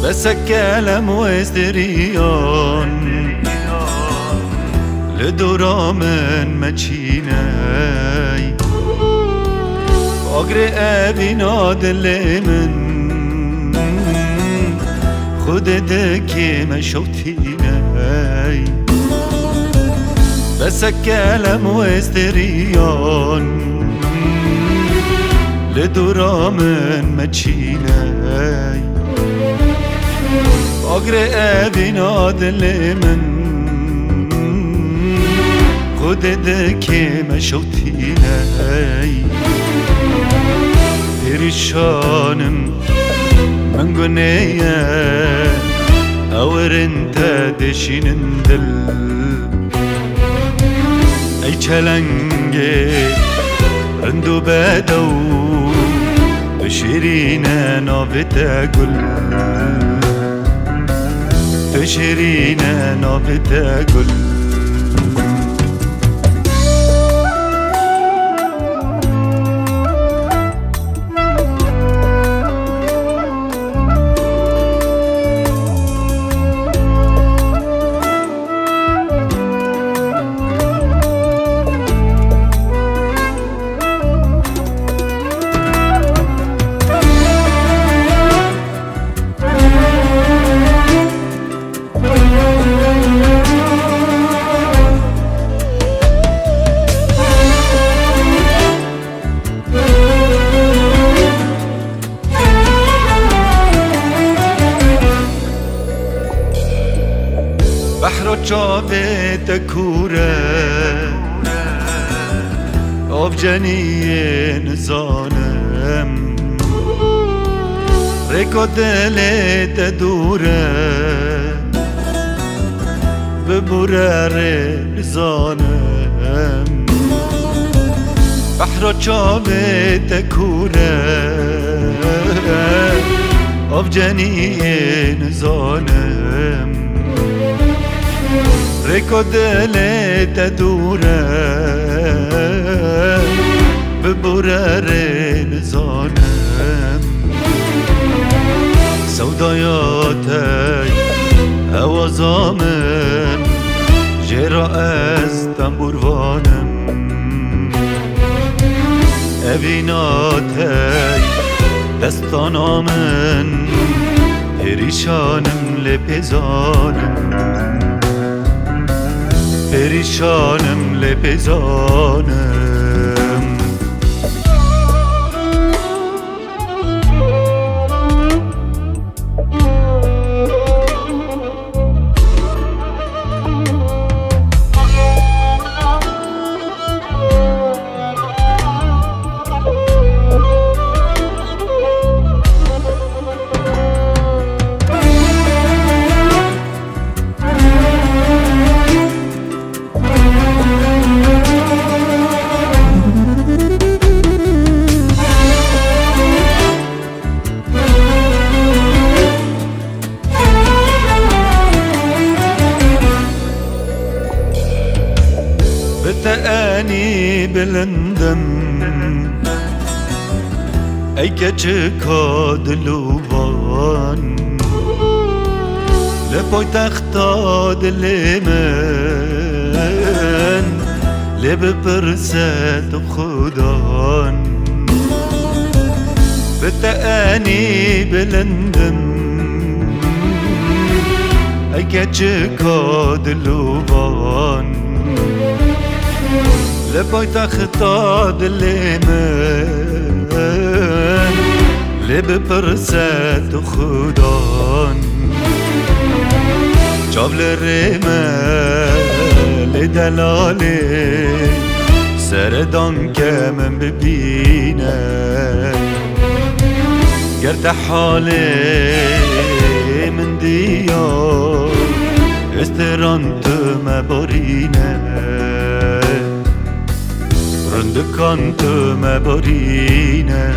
بس الكلام وزدريان لدورا من مچيناي اقري ابي نادل من خود دكي مشوتيناي بس الكلام وزدريان لدورا من مچيناي اقري ابي نادل من خود دكي مشوتيناي بريشانم من قنية اور انت دشين دل اي چلنگي رندو بدو بشيرين نافتا قل تشرين نافتا قل بحر جاوه تکوره آب جنیه نزانم ریکو دلت دوره ببوره نزانم بحر جاوه تکوره آب جنیه نزانم ریکو دلت دوره ببوره نزانم سودایاتی اوازامن جرا از تنبوروانم اویناتی دستانامن پریشانم لپزانم پریشانم لپزانم بتأني بلندم ای کچکا دلوان لپای تختا دل من لب پرست خدان بتأني منی بلندم ای کچه کادلوان لبای تختا دل من لب پرست خدان چاول ریمه دلاله سردان که من ببینه گرد حاله من دیار استران تو مبارینه رندکان تو مبارینه